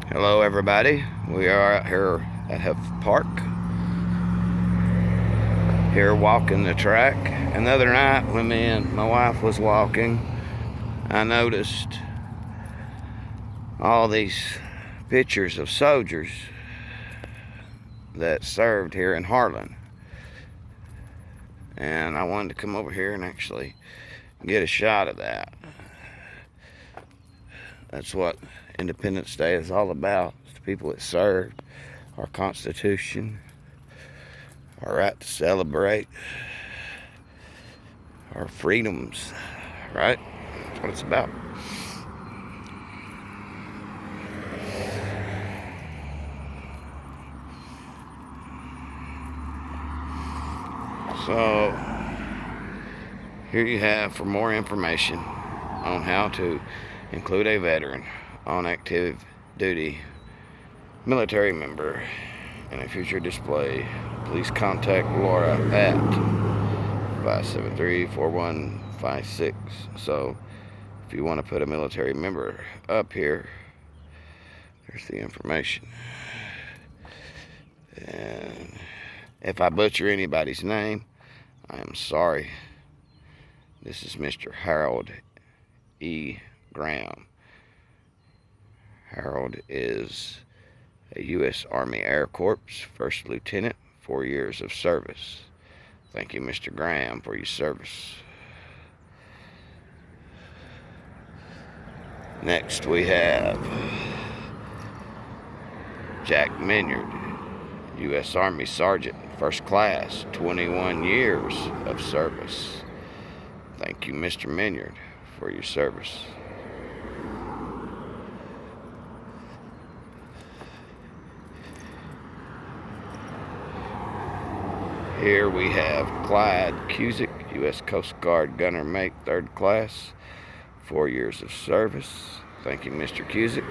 Hello everybody, we are out here at Huff Park, here walking the track. And the other night when me and my wife was walking, I noticed all these pictures of soldiers that served here in Harlan. And I wanted to come over here and actually get a shot of that. That's what Independence Day is all about. It's the people that served our Constitution, our right to celebrate our freedoms, right? That's what it's about. So here you have for more information on how to include a veteran on active duty military member in a future display. Please contact Laura at 573-4156. So if you want to put a military member up here, there's the information. And if I butcher anybody's name, I am sorry. This is Mr. Harold E. Graham. Harold is a U.S. Army Air Corps First Lieutenant, 4 years of service. Thank you, Mr. Graham, for your service. Next we have Jack Minyard, U.S. Army Sergeant, First Class, 21 years of service. Thank you, Mr. Minyard, for your service. Here we have Clyde Cusick, U.S. Coast Guard Gunner Mate, 3rd Class, 4 years of service. Thank you, Mr. Cusick.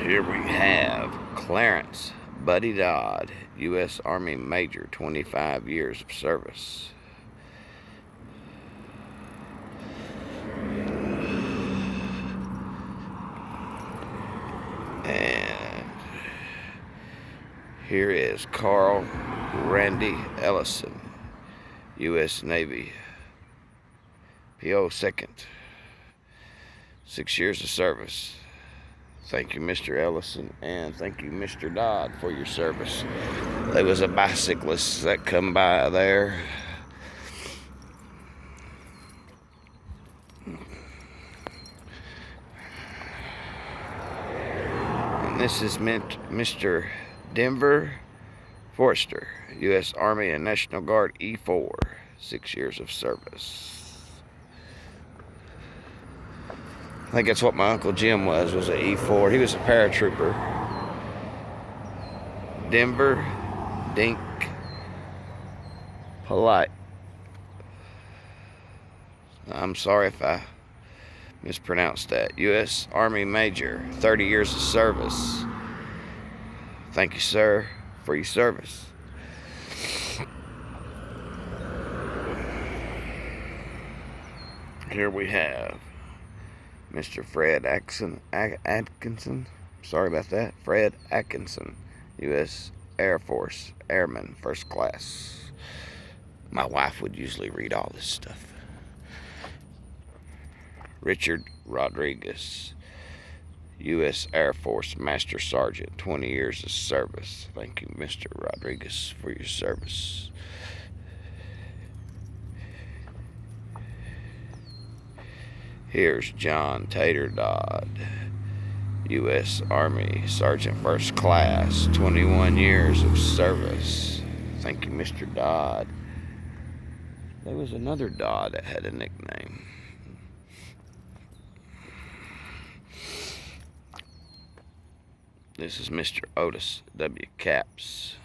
Here we have Clarence Buddy Dodd, U.S. Army Major, 25 years of service. And here is Carl Randy Ellison, U.S. Navy, PO 2nd, 6 years of service. Thank you, Mr. Ellison, and thank you, Mr. Dodd, for your service. There was a bicyclist that come by there. And this is Mr. Denver Forrester, U.S. Army and National Guard E4, 6 years of service. I think that's what my Uncle Jim was an E4. He was a paratrooper. Denver Dink Polite. I'm sorry if I mispronounced that. U.S. Army Major, 30 years of service. Thank you, sir, for your service. Here we have Mr. Fred Atkinson. Sorry about that. Fred Atkinson, U.S. Air Force Airman, 1st Class. My wife would usually read all this stuff. Richard Rodriguez, U.S. Air Force Master Sergeant, 20 years of service. Thank you, Mr. Rodriguez, for your service. Here's John Tater Dodd, U.S. Army Sergeant, 1st Class, 21 years of service. Thank you, Mr. Dodd. There was another Dodd that had a nickname. This is Mr. Otis W. Capps,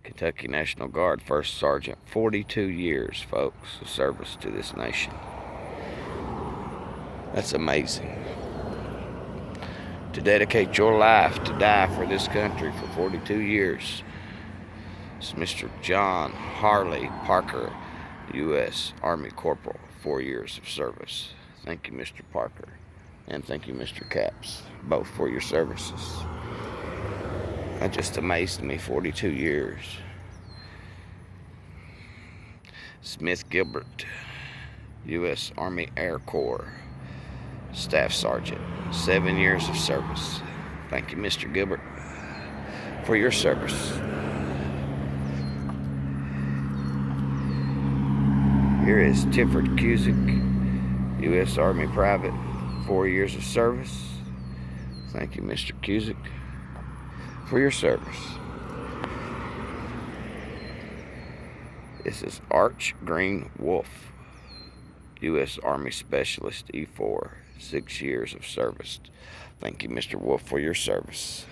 Kentucky National Guard, 1st Sergeant, 42 years, folks, of service to this nation. That's amazing. To dedicate your life to die for this country for 42 years. It's Mr. John Harley Parker, U.S. Army Corporal, 4 years of service. Thank you, Mr. Parker. And thank you, Mr. Capps, both for your services. That just amazed me, 42 years. Smith Gilbert, U.S. Army Air Corps, Staff Sergeant, 7 years of service. Thank you, Mr. Gilbert, for your service. Here is Tifford Cusick, U.S. Army Private, 4 years of service. Thank you, Mr. Cusick, for your service. This is Arch Green Wolf, U.S. Army Specialist, E4, 6 years of service. Thank you, Mr. Wolf, for your service.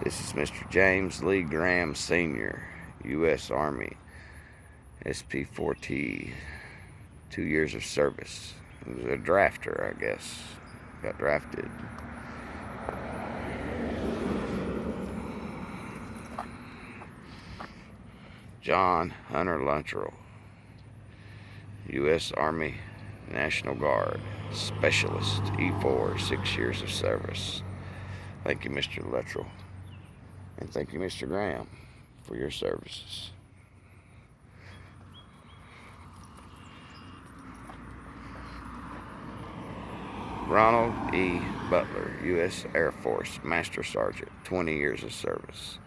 This is Mr. James Lee Graham, Sr., U.S. Army, SP4T, 2 years of service. He was a drafter, I guess. Got drafted. John Hunter Luttrell, U.S. Army National Guard, Specialist, E4, 6 years of service. Thank you, Mr. Luttrell. And thank you, Mr. Graham, for your services. Ronald E. Butler, U.S. Air Force, Master Sergeant, 20 years of service.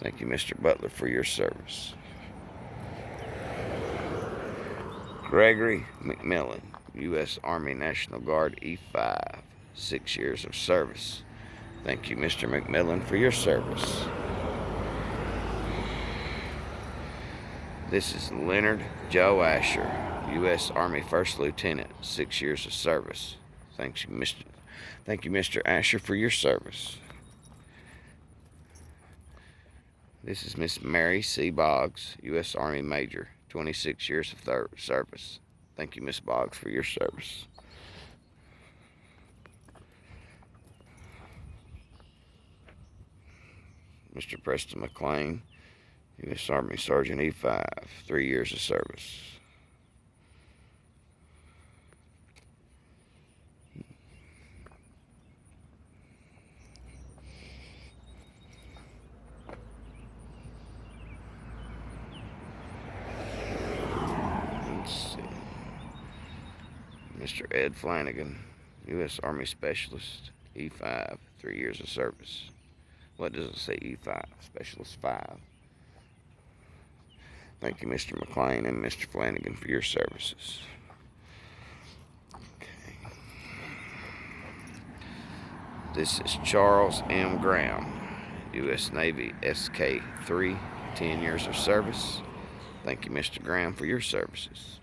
Thank you, Mr. Butler, for your service. Gregory McMillan, U.S. Army National Guard, E5, 6 years of service. Thank you, Mr. McMillan, for your service. This is Leonard Joe Asher, U.S. Army First Lieutenant, 6 years of service. Thank you, Mr. Asher, for your service. This is Miss Mary C. Boggs, U.S. Army Major, 26 years of service. Thank you, Miss Boggs, for your service. Mr. Preston McLean, U.S. Army Sergeant, E5, 3 years of service. Let's see. Mr. Ed Flanagan, U.S. Army Specialist, E5, 3 years of service. What does it say, E5? Specialist 5. Thank you, Mr. McLean and Mr. Flanagan, for your services. Okay. This is Charles M. Graham, U.S. Navy SK3, 10 years of service. Thank you, Mr. Graham, for your services.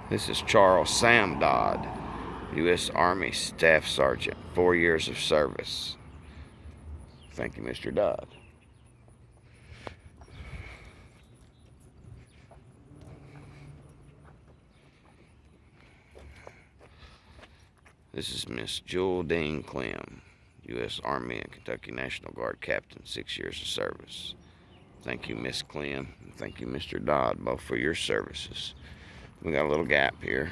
This is Charles Sam Dodd, U.S. Army Staff Sergeant, 4 years of service. Thank you, Mr. Dodd. This is Miss Jewel Dean Clem, U.S. Army and Kentucky National Guard Captain, 6 years of service. Thank you, Miss Clem, and thank you, Mr. Dodd, both for your services. We got a little gap here.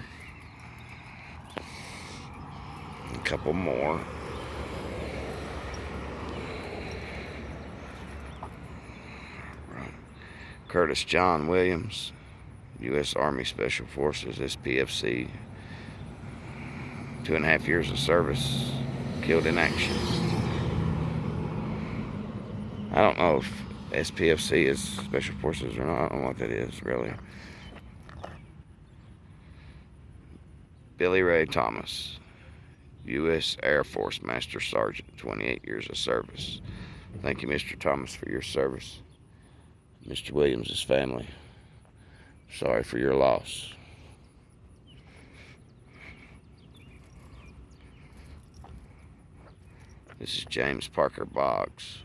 A couple more. Right. Curtis John Williams, U.S. Army Special Forces, SPFC, 2.5 years of service, killed in action. I don't know if SPFC is Special Forces or not. I don't know what that is, really. Billy Ray Thomas, U.S. Air Force Master Sergeant, 28 years of service. Thank you, Mr. Thomas, for your service. Mr. Williams' family, sorry for your loss. This is James Parker Boggs,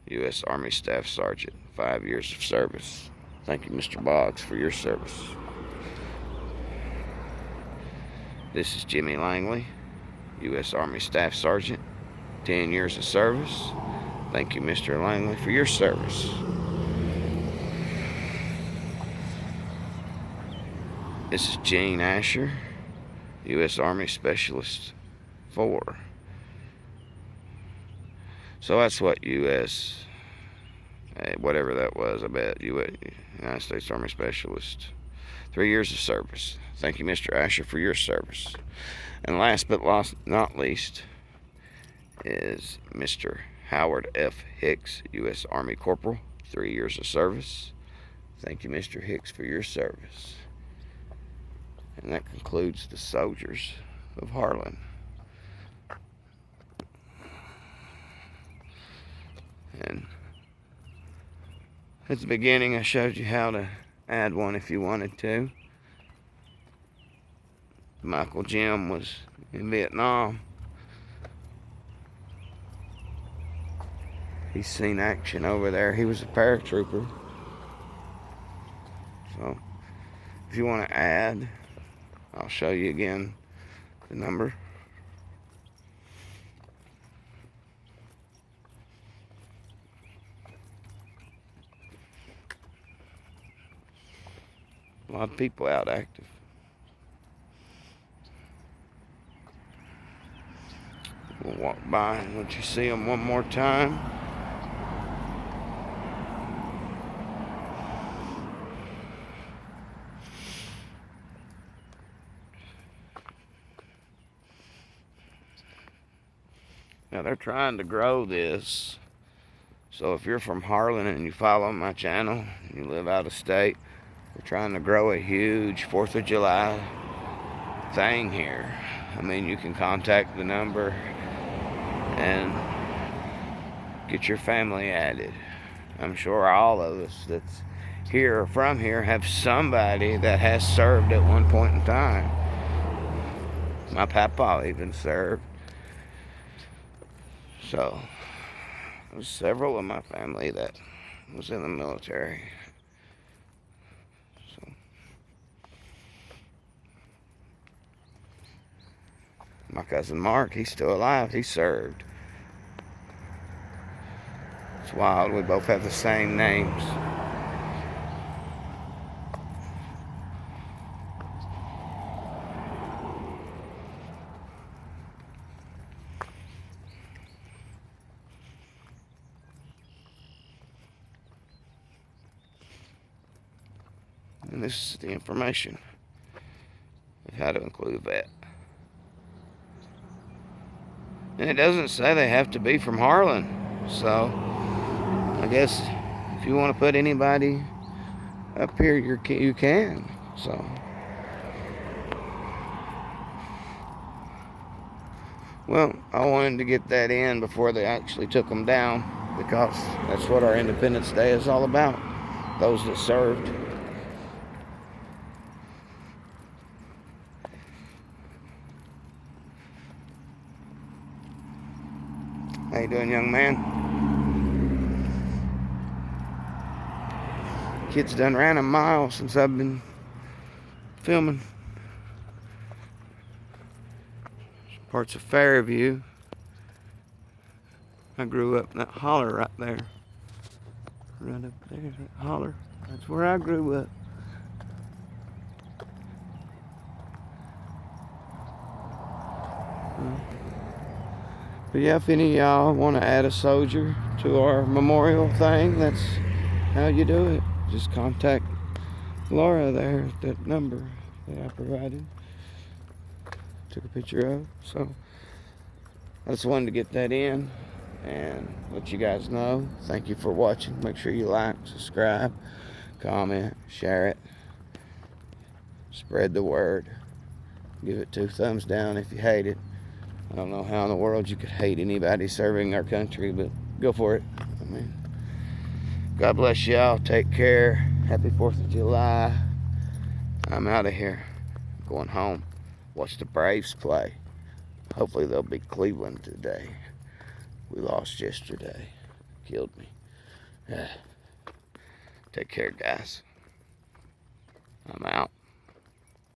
U.S. Army Staff Sergeant, 5 years of service. Thank you, Mr. Boggs, for your service. This is Jimmy Langley, U.S. Army Staff Sergeant, 10 years of service. Thank you, Mr. Langley, for your service. This is Gene Asher, U.S. Army Specialist 4. So that's what U.S., whatever that was, I bet, United States Army Specialist. 3 years of service. Thank you, Mr. Asher, for your service. And last but not least is Mr. Howard F. Hicks, U.S. Army Corporal, 3 years of service. Thank you, Mr. Hicks, for your service. And that concludes the soldiers of Harlan. And at the beginning, I showed you how to add one if you wanted to. Michael Jim was in Vietnam. He's seen action over there. He was a paratrooper. So, if you want to add, I'll show you again the number. A lot of people out active. We'll walk by and let you see them one more time. Now they're trying to grow this. So if you're from Harlan and you follow my channel and you live out of state, we're trying to grow a huge 4th of July thing here. I mean, you can contact the number and get your family added. I'm sure all of us that's here or from here have somebody that has served at one point in time. My papa even served. So, there's several of my family that was in the military. So, my cousin Mark, he's still alive. He served. It's wild. We both have the same names. And this is the information of how to include that. And it doesn't say they have to be from Harlan. So, I guess if you want to put anybody up here, you can. So, well, I wanted to get that in before they actually took them down, because that's what our Independence Day is all about. Those that served. How you doing, young man? Kids done ran a mile since I've been filming. Parts of Fairview. I grew up in that holler right there. Right up there, that holler. That's where I grew up. But yeah, if any of y'all want to add a soldier to our memorial thing, that's how you do it. Just contact Laura there at that number that I provided. Took a picture of. So I just wanted to get that in and let you guys know. Thank you for watching. Make sure you like, subscribe, comment, share it. Spread the word. Give it 2 thumbs down if you hate it. I don't know how in the world you could hate anybody serving our country, but go for it. I mean, God bless y'all. Take care. Happy 4th of July. I'm out of here. Going home. Watch the Braves play. Hopefully they'll beat Cleveland today. We lost yesterday. Killed me. Take care, guys. I'm out.